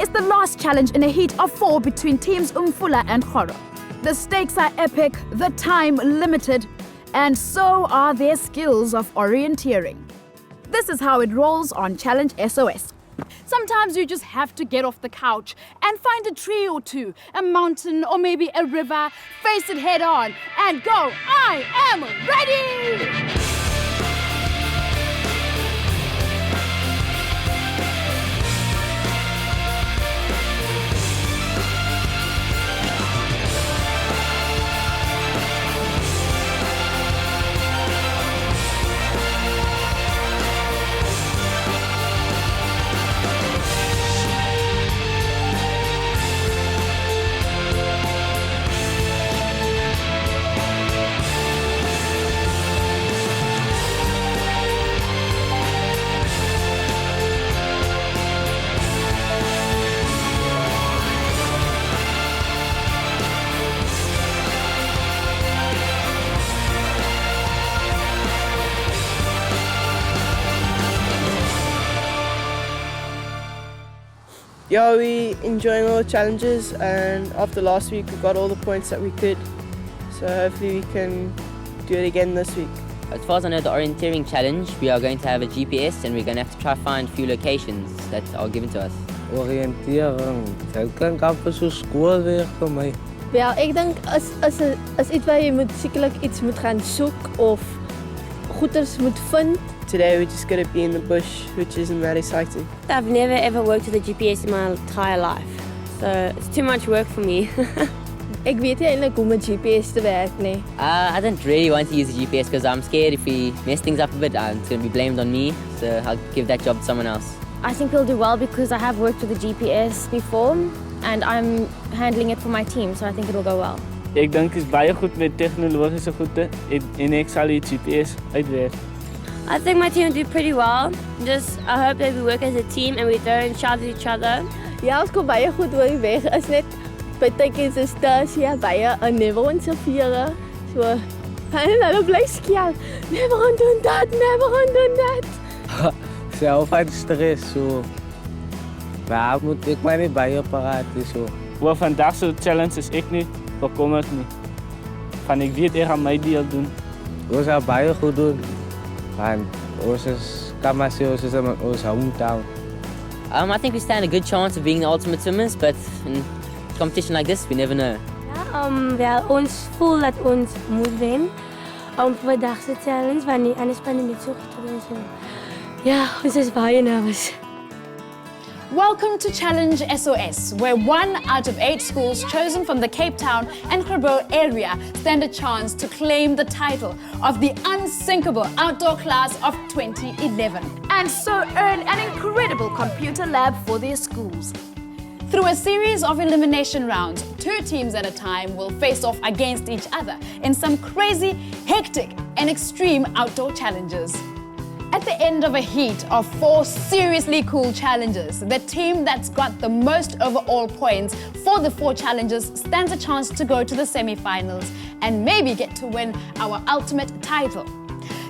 is the last challenge in a heat of 4 between teams Umfula and Khoro. The stakes are epic, the time limited, and so are their skills of orienteering. This is how it rolls on Challenge SOS. Sometimes you just have to get off the couch and find a tree or two, a mountain or maybe a river, face it head on and go, I am ready! Yeah, we enjoying all the challenges, and after last week we got all the points that we could, so hopefully we can do it again this week. As far as I know, the Orienteering challenge, we are going to have a GPS and we're going to have to try find a few locations that are given to us. Orienteering, dit klink amper so skoolwerk vir my. Wel, ek dink is iets waar jy sekerlik iets moet gaan soek of goeders moet vind. Today we're just going to be in the bush, which isn't that exciting. I've never ever worked with a GPS in my entire life, so it's too much work for me. Ek weet nie eintlik hoe met GPS te werk nie. I don't really want to use the GPS because I'm scared if we mess things up a bit, it's going to be blamed on me, so I'll give that job to someone else. I think we'll do well because I have worked with the GPS before and I'm handling it for my team, so I think it'll go well. Ek dink is baie goed met tegnologiese goede en ek sal die GPS uitwerk. I think my team will do pretty well. I hope that we work as a team and we don't shout at each other. Ja, ons kom baie goed oor die weg. Is net partykeer is Stasia baie 'n never onserviere. So, hulle bly skeer. Never on doen dat, never on doen dat. Self uit stress so. Waar moet ek my nie baie paraat so. Oor vandag se challenge is ek nie bekommerd nie. Van ek weet ek gaan my deel doen. Ons gaan baie goed doen. And ons is ons hometown. I think we stand a good chance of being the ultimate swimmers, but in a competition like this, we never know. Ja, wel, ons voel dat ons moet wen vir vandag se challenge, want die ander span het net so goed gedoen. So. Ja, ons is baie nervous. Welcome to Challenge SOS, where 1 out of 8 schools chosen from the Cape Town and Grabo area stand a chance to claim the title of the unsinkable outdoor class of 2011 and so earn an incredible computer lab for their schools. Through a series of elimination rounds, 2 teams at a time will face off against each other in some crazy, hectic and extreme outdoor challenges. At the end of a heat of 4 seriously cool challenges, the team that's got the most overall points for the 4 challenges stands a chance to go to the semi-finals and maybe get to win our ultimate title.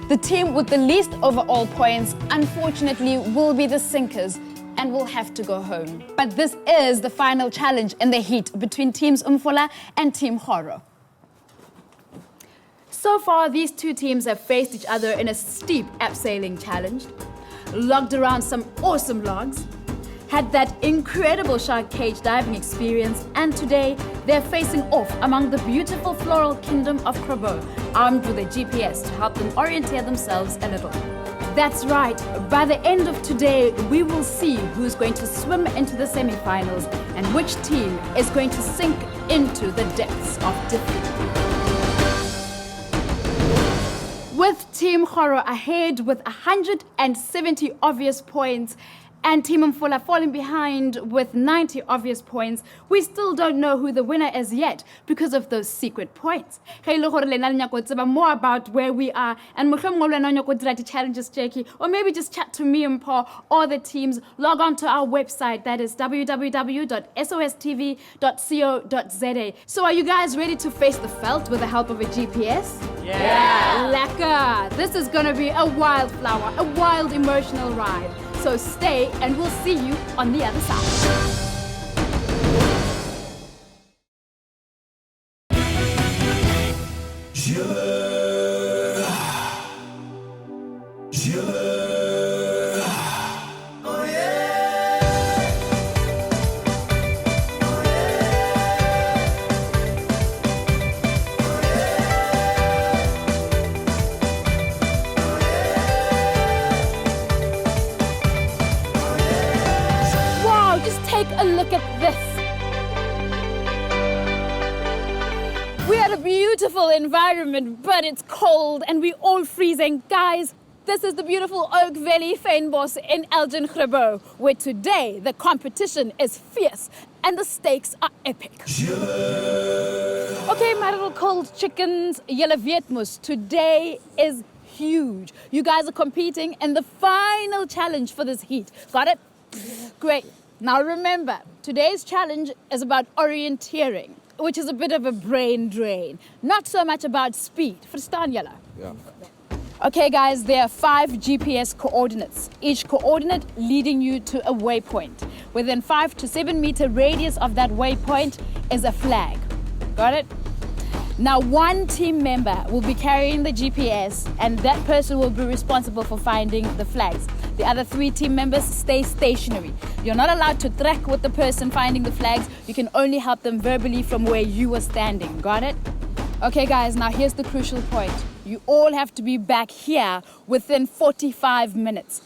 The team with the least overall points, unfortunately, will be the sinkers and will have to go home. But this is the final challenge in the heat between Teams Umfola and Team Khoro. So far, these 2 teams have faced each other in a steep abseiling challenge, logged around some awesome logs, had that incredible shark cage diving experience, and today they're facing off among the beautiful floral kingdom of Grabo, armed with a GPS to help them orientate themselves a little. That's right, by the end of today, we will see who's going to swim into the semi-finals and which team is going to sink into the depths of defeat. With Team Khoro ahead with 170 obvious points and Team Mfola falling behind with 90 obvious points, we still don't know who the winner is yet because of those secret points. More about where we are and challenges, Jackie, or maybe just chat to me and Paul or the teams. Log on to our website, that is www.sostv.co.za. So are you guys ready to face the veld with the help of a GPS? Yeah! Lekker! This is gonna be a wildflower, a wild emotional ride. So stay and we'll see you on the other side. Wow, just take a look at this. We're at a beautiful environment, but it's cold and we're all freezing. Guys, this is the beautiful Oak Valley Fynbos in Elgin Grabo, where today the competition is fierce and the stakes are epic. Okay, my little cold chickens, julle weet mos, today is huge. You guys are competing in the final challenge for this heat. Got it? Great. Now remember, today's challenge is about orienteering, which is a bit of a brain drain. Not so much about speed. Verstaan julle? Ja. Okay guys, there are 5 GPS coordinates, each coordinate leading you to a waypoint. Within 5 to 7 meter radius of that waypoint is a flag. Got it? Now one team member will be carrying the GPS and that person will be responsible for finding the flags. The other 3 team members stay stationary. You're not allowed to track with the person finding the flags. You can only help them verbally from where you were standing. Got it? Okay guys, now here's the crucial point. You all have to be back here within 45 minutes.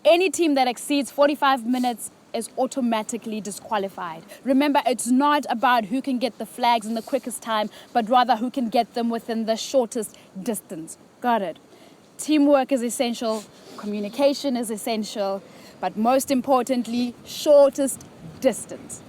Any team that exceeds 45 minutes is automatically disqualified. Remember, it's not about who can get the flags in the quickest time, but rather who can get them within the shortest distance. Got it? Teamwork is essential, communication is essential, but most importantly, shortest distance.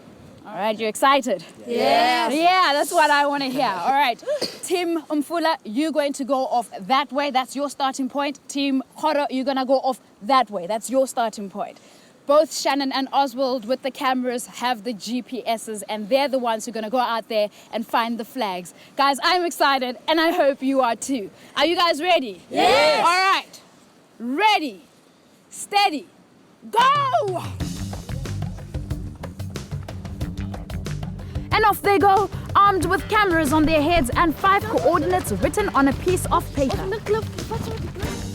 All right, you excited? Yes. Yeah, that's what I want to hear. All right, Team Umfula, you're going to go off that way. That's your starting point. Team Horo, you're going to go off that way. That's your starting point. Both Shannon and Oswald with the cameras have the GPSs and they're the ones who are going to go out there and find the flags. Guys, I'm excited and I hope you are too. Are you guys ready? Yes. All right. Ready, steady, go! And off they go, armed with cameras on their heads and 5 coordinates written on a piece of paper.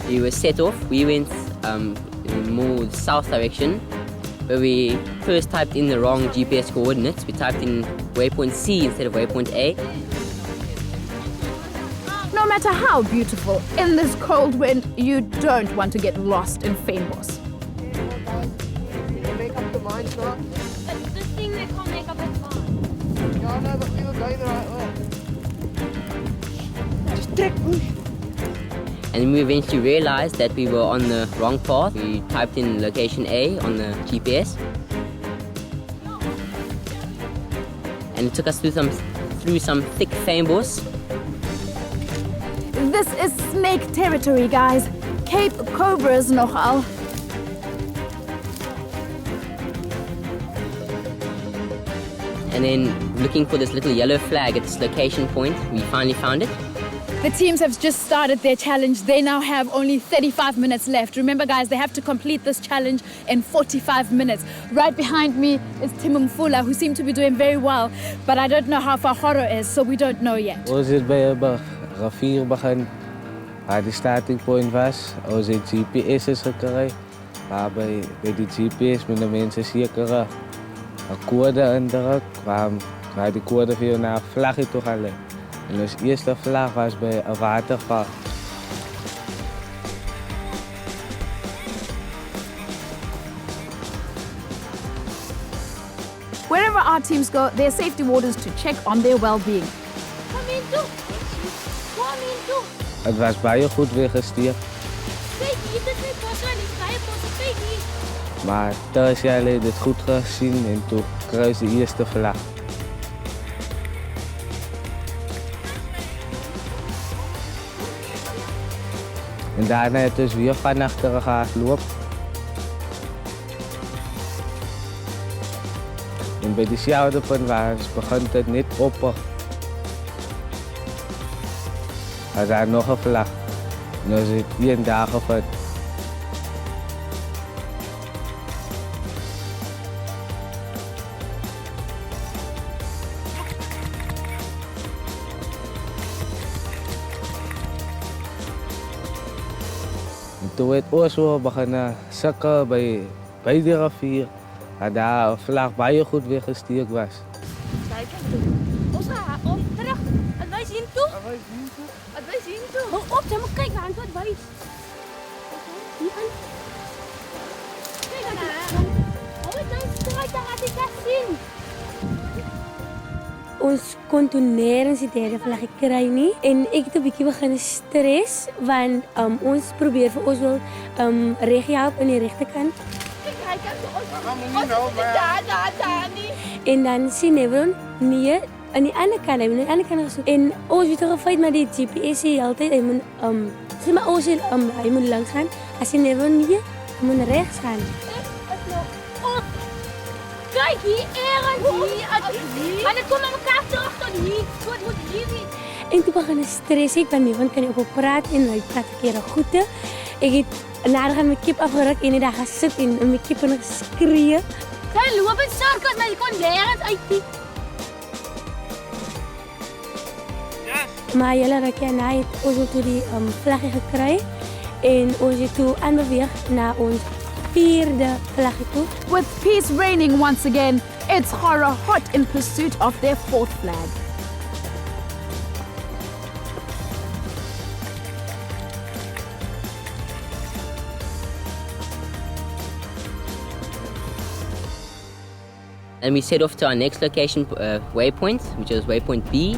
We were set off. We went in more south direction, where we first typed in the wrong GPS coordinates. We typed in waypoint C instead of waypoint A. No matter how beautiful, in this cold wind, you don't want to get lost in Fynbos. Make up the minds now. The thing they can't make up its mind. Yeah, no, but we were going the right way. Just take push. And we eventually realized that we were on the wrong path. We typed in location A on the GPS. And it took us through some thick fynbos. This is snake territory, guys. Cape Cobras nogal. And then looking for this little yellow flag at this location point, we finally found it. The teams have just started their challenge. They now have only 35 minutes left. Remember, guys, they have to complete this challenge in 45 minutes. Right behind me is Tim Mfula, who seem to be doing very well, but I don't know how far Horo is, so we don't know yet. Ons het by 'n rivier begin waar die starting point was. Ons het GPS's gekry. Maar by die GPS moet die mense sekere 'n kode indruk waar die kode vir jou na 'n vlaggie toe gaan lei. En ons eerste vlag was by 'n waterval. Wherever our teams go, there are safety wardens to check on their well-being. Kom in toe. Kom in toe. Het was baie goed weer gesteek, Kyk, hier is net bosse en die baie bosse. Kyk hier. maar Tersia het dit goed gesien en toe kruis die eerste vlag. En daarna het ons weer van achteren gehardloop. En bij diezelfde punt waar het begint het net op. Was daar nog een vlag. En ons het 1 dag gevat. toe het ons wel begin sukkel by die rivier. Dat daar 'n vlag baie goed weggesteek was. Ons gaan op terug. Advies hiertoe. Advies hiertoe. Hou op, jy moet kyk waar toe advies. Hier aan. Kyk dan. Hou dit straat daar het ek sien. Ons kon toe nêrens die derde vlag kry nie en ek het 'n bietjie begin stres want ons probeer vir ons wil reg help aan die regte kant. Kyk ons daar nie. En dan sien Nevron nee aan die ander kant, hy moet aan die ander kant gesoek. En ons het gefeit met die GPS sê altyd hy moet sê maar ons hy moet langs gaan. As hy Nevron nee, hy moet regs gaan. Kijk hier, ergens hier. En dan komen we elkaar terug tot hier. Goed moet hier wees. En toen begon ik stressen. Ik ben niet van kan ik op praten en hij praat verkeerde goede. Ik heb nader gaan mijn kip afgerukt en ik daar gaan zitten en mijn kip en schreeuwen. Hij loopt in cirkels, maar je kon nergens uit die. Maar jullie raken na het ons toe die vlagje gekregen en ons het toe aanbeweeg naar ons vierde vlagje toe. With peace reigning once again, it's horror hot in pursuit of their fourth flag. And we set off to our next location waypoint, which was waypoint B,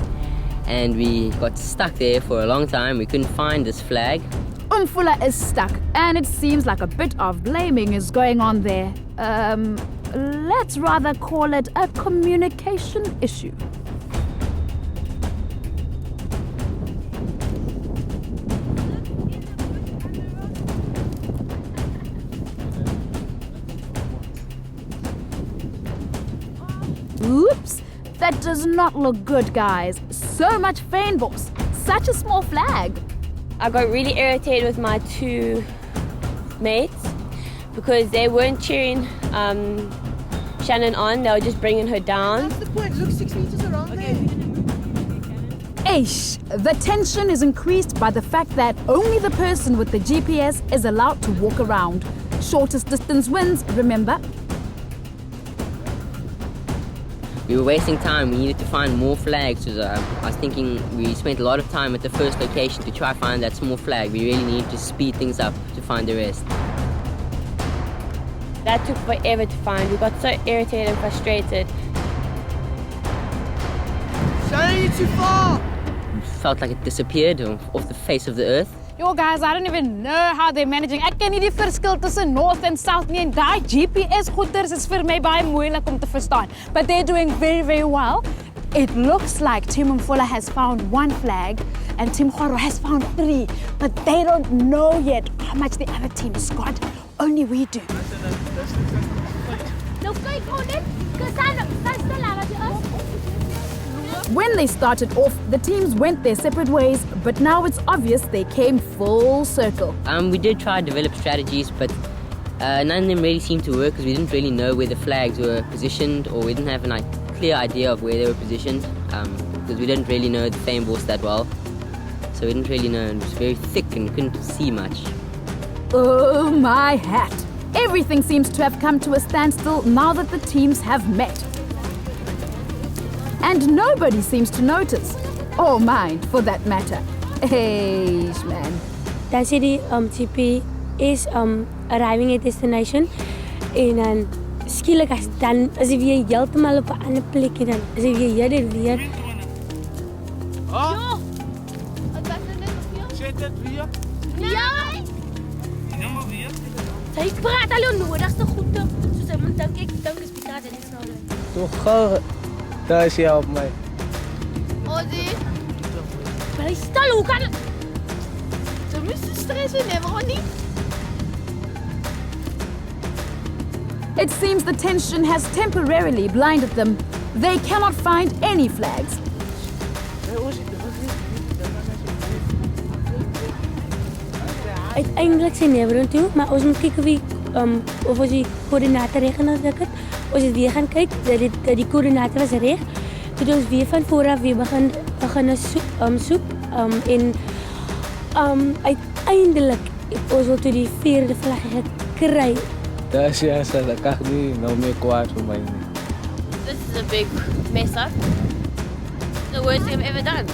and we got stuck there for a long time. We couldn't find this flag. Umfula is stuck, and it seems like a bit of blaming is going on there. Let's rather call it a communication issue. Oops, that does not look good, guys. So much fynbos, such a small flag. I got really irritated with my two mates because they weren't cheering Shannon on, they were just bringing her down. That's the point, look 6 meters around there. Aish, the tension is increased by the fact that only the person with the GPS is allowed to walk around. Shortest distance wins, remember? We were wasting time. We needed to find more flags. So, I was thinking we spent a lot of time at the first location to try to find that small flag. We really needed to speed things up to find the rest. That took forever to find. We got so irritated and frustrated. Shannon, you're too far! It felt like it disappeared off the face of the earth. Yo guys, I don't even know how they're managing. Ek ken nie die verskil tussen north and south nie en daai GPS goeders is vir my baie moeilik om te verstaan. But they're doing very, very well. It looks like Team Mfola has found one flag and Team Khoro has found 3, but they don't know yet how much the other team's got. Only we do. Nou kyk ons net, kan stel laat When they started off, the teams went their separate ways, but now it's obvious they came full circle. We did try to develop strategies, but none of them really seemed to work because we didn't really know where the flags were positioned, or we didn't have a clear idea of where they were positioned because we didn't really know the fynbos that well. So we didn't really know, it was very thick and couldn't see much. Oh my hat! Everything seems to have come to a standstill now that the teams have met. And nobody seems to notice, or mind for that matter. Hey, man. Dan sê die GPS arriving at destination en dan skielik as dan is hy weer heeltemal op 'n ander plek en dan is hy weer hier. Oh, Zet het weer. Ja. Sy praat al nodigste goede. Soos hy moet dink ek dink is Pieter en is nou. Toe gou, daar is jy op my. Ozzy. Maar hy stel hoe kan Jy moet so stres en never nie. It seems the tension has temporarily blinded them. They cannot find any flags. Uiteindelik sê Nevron toe, maar ons moet kyk of ons die koördinate reg genoeg het. Ons het weer gaan kyk dat die koördinate was reg. Toe het ons weer van voor af weer begin soek en uiteindelik ons wil toe die 4de vlag gekry. Dis ja, ek kan nie nou meer kwaad vir my nie. This is a big mess up. The worst thing I've ever done.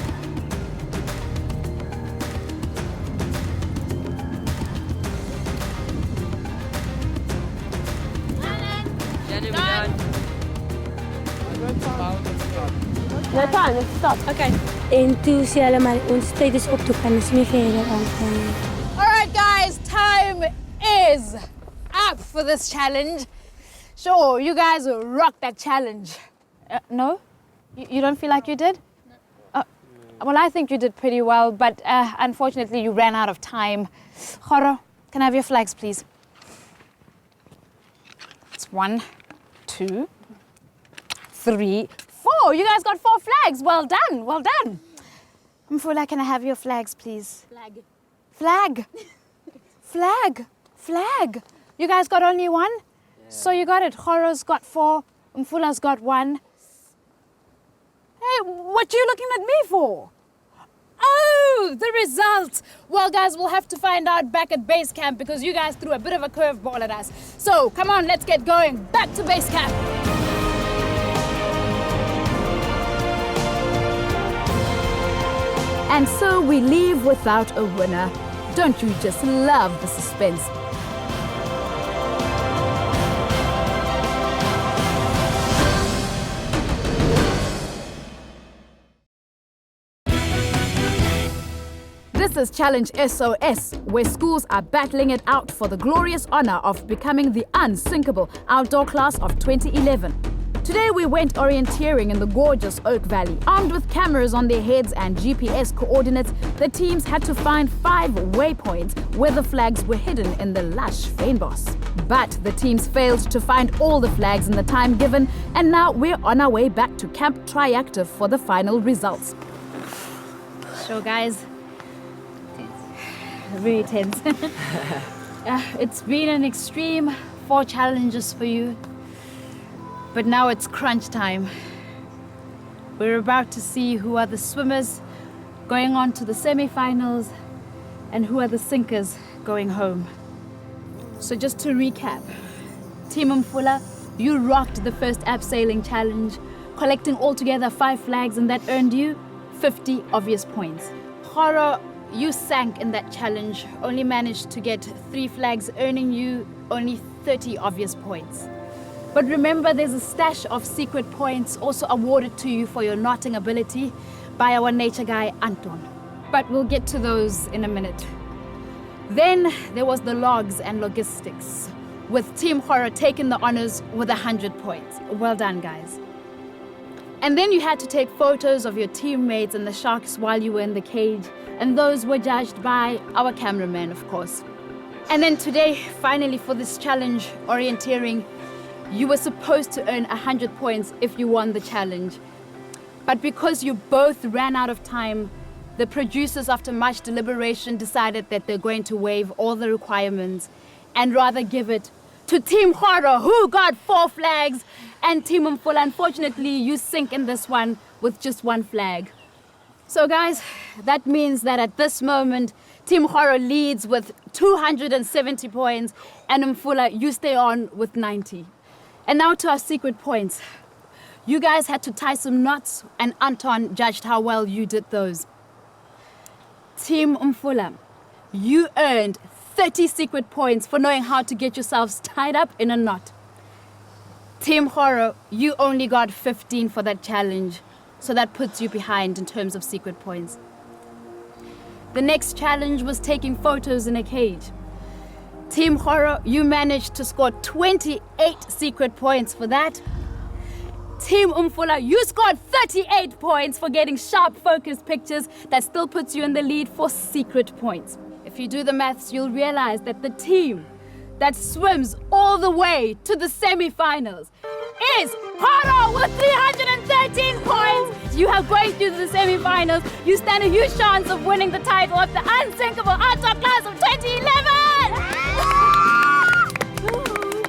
Nathan, stop. Okay. En toe sê hulle maar ons tyd is op, toe kan ons nie verder aangaan nie. All right, guys, time is up for this challenge. Sure, you guys rocked that challenge. No? You don't feel like you did? No. Well, I think you did pretty well, but unfortunately you ran out of time. Khoro, can I have your flags, please? It's 1, 2, 3, 4. You guys got 4 flags. Well done, well done. Mfula, can I have your flags, please? Flag. Flag. Flag. Flag. You guys got only 1? Yeah. So you got it. Khoro's got 4. Mfula's got 1. Hey, what are you looking at me for? Oh, the results. Well, guys, we'll have to find out back at base camp because you guys threw a bit of a curveball at us. So, come on, let's get going. Back to base camp. And so we leave without a winner. Don't you just love the suspense? This is Challenge SOS, where schools are battling it out for the glorious honor of becoming the unsinkable outdoor class of 2011. Today we went orienteering in the gorgeous Oak Valley. Armed with cameras on their heads and GPS coordinates, the teams had to find 5 waypoints where the flags were hidden in the lush fynbos. But the teams failed to find all the flags in the time given, and now we're on our way back to Camp Triactive for the final results. So guys, very tense. It's been an extreme 4 challenges for you. But now it's crunch time. We're about to see who are the swimmers going on to the semi-finals and who are the sinkers going home. So just to recap, Team Mfula, you rocked the first abseiling challenge, collecting altogether 5 flags, and that earned you 50 obvious points. Khoro, you sank in that challenge, only managed to get 3 flags, earning you only 30 obvious points. But remember, there's a stash of secret points also awarded to you for your knotting ability by our nature guy, Anton. But we'll get to those in a minute. Then there was the logs and logistics, with Team Khoro taking the honors with 100 points. Well done, guys. And then you had to take photos of your teammates and the sharks while you were in the cage, and those were judged by our cameraman, of course. And then today, finally for this challenge, orienteering, you were supposed to earn 100 points if you won the challenge. But because you both ran out of time, the producers, after much deliberation, decided that they're going to waive all the requirements and rather give it to Team Khoro, who got 4 flags, and Team Mfula, unfortunately, you sink in this one with just 1 flag. So guys, that means that at this moment, Team Khoro leads with 270 points, and Mfula, you stay on with 90. And now to our secret points. You guys had to tie some knots, and Anton judged how well you did those. Team Mfula, you earned 30 secret points for knowing how to get yourselves tied up in a knot. Team Khoro, you only got 15 for that challenge, so that puts you behind in terms of secret points. The next challenge was taking photos in a cage. Team Khoro, you managed to score 28 secret points for that. Team Mfula, you scored 38 points for getting sharp, focused pictures. That still puts you in the lead for secret points. If you do the maths, you'll realize that the team that swims all the way to the semi-finals is Khoro with 313 points. You have going through the semi-finals. You stand a huge chance of winning the title of the unsinkable outdoor class of 2011.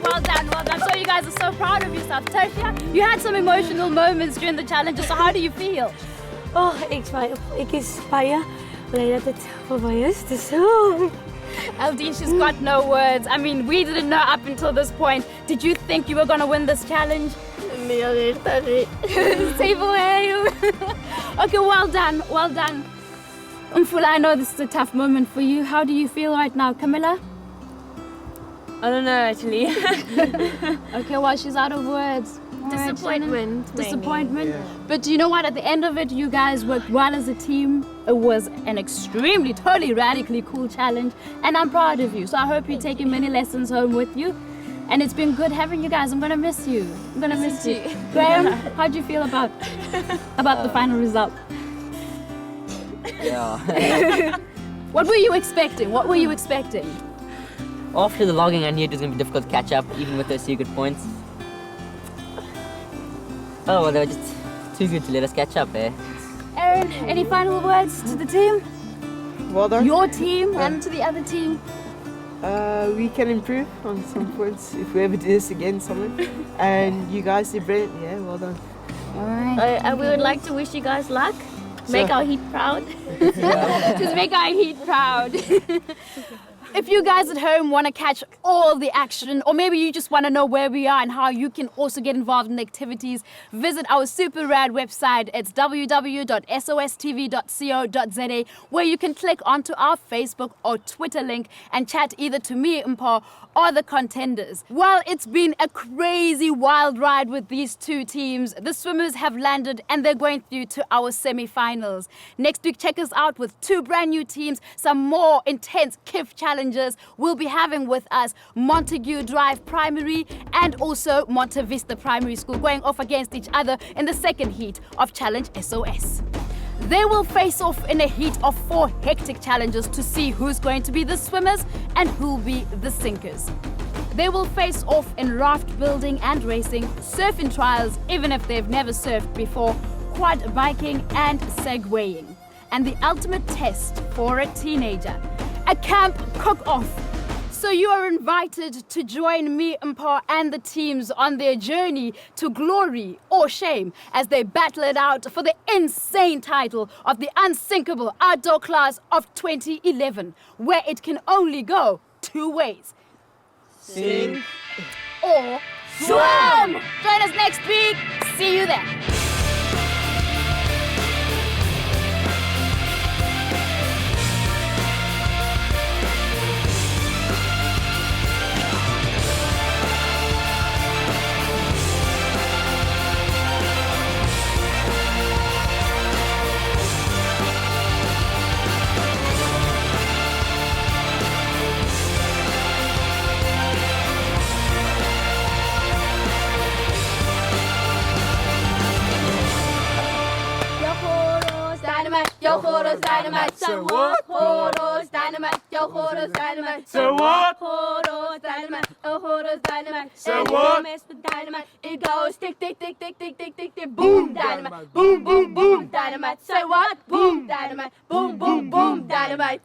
Well done, well done. So you guys are so proud of yourself. Tertia, you had some emotional moments during the challenges, so how do you feel? Ek is baie bly dat dit verby is. Dis LD, she's got no words. I mean, we didn't know up until this point. Did you think you were going to win this challenge? Nee, Save away. Okay, well done. Well done. Umfula, I know this is a tough moment for you. How do you feel right now, Camilla? I don't know actually. Okay, well, she's out of words. All right, Disappointment. Shannon. mainly. Disappointment. But you know what? At the end of it, you guys worked well as a team. It was an extremely, totally, radically cool challenge. And I'm proud of you. So I hope you're taking many lessons home with you. And it's been good having you guys. I'm going to miss you. I'm going to miss you. Graham, how do you feel about the final result? Yeah. What were you expecting? What were you expecting? After the logging, I knew it was going to be difficult to catch up, even with those 2 good points. Oh, well, they were just too good to let us catch up, eh? Aaron, any final words to the team? Well done. Your team and to the other team? We can improve on some points if we ever do this again, someone. And you guys did brilliant. Yeah, well done. All right. We would like to wish you guys luck. Make our heat proud. Just make our heat proud. If you guys at home want to catch all the action, or maybe you just want to know where we are and how you can also get involved in the activities, visit our super rad website. It's www.sostv.co.za, where you can click onto our Facebook or Twitter link and chat either to me, Mpo, or the contenders. Well, it's been a crazy wild ride with these 2 teams. The swimmers have landed and they're going through to our semi-finals. Next week, check us out with 2 brand new teams, some more intense KIF challenges. We'll be having with us Montague Drive Primary and also Monte Vista Primary School going off against each other in the second heat of Challenge SOS. They will face off in a heat of 4 hectic challenges to see who's going to be the swimmers and who'll be the sinkers. They will face off in raft building and racing, surfing trials even if they've never surfed before, quad biking and segwaying. And the ultimate test for a teenager, a camp cook-off. So you are invited to join me, Mpo, and the teams on their journey to glory or shame as they battle it out for the insane title of the unsinkable outdoor class of 2011, where it can only go 2 ways. Sing or swim! Join us next week. See you then. Yo, Horo's dynamite. So what? Horo's dynamite. Yo, Horo's dynamite. So what? Horo's dynamite. Oh, Horo's dynamite. So what? Mess with dynamite. It goes tick, tick, tick, tick, tick, tick, tick, tick. Boom, dynamite. Boom, boom, boom, dynamite. Say what? Boom, dynamite. Boom, boom, boom, dynamite.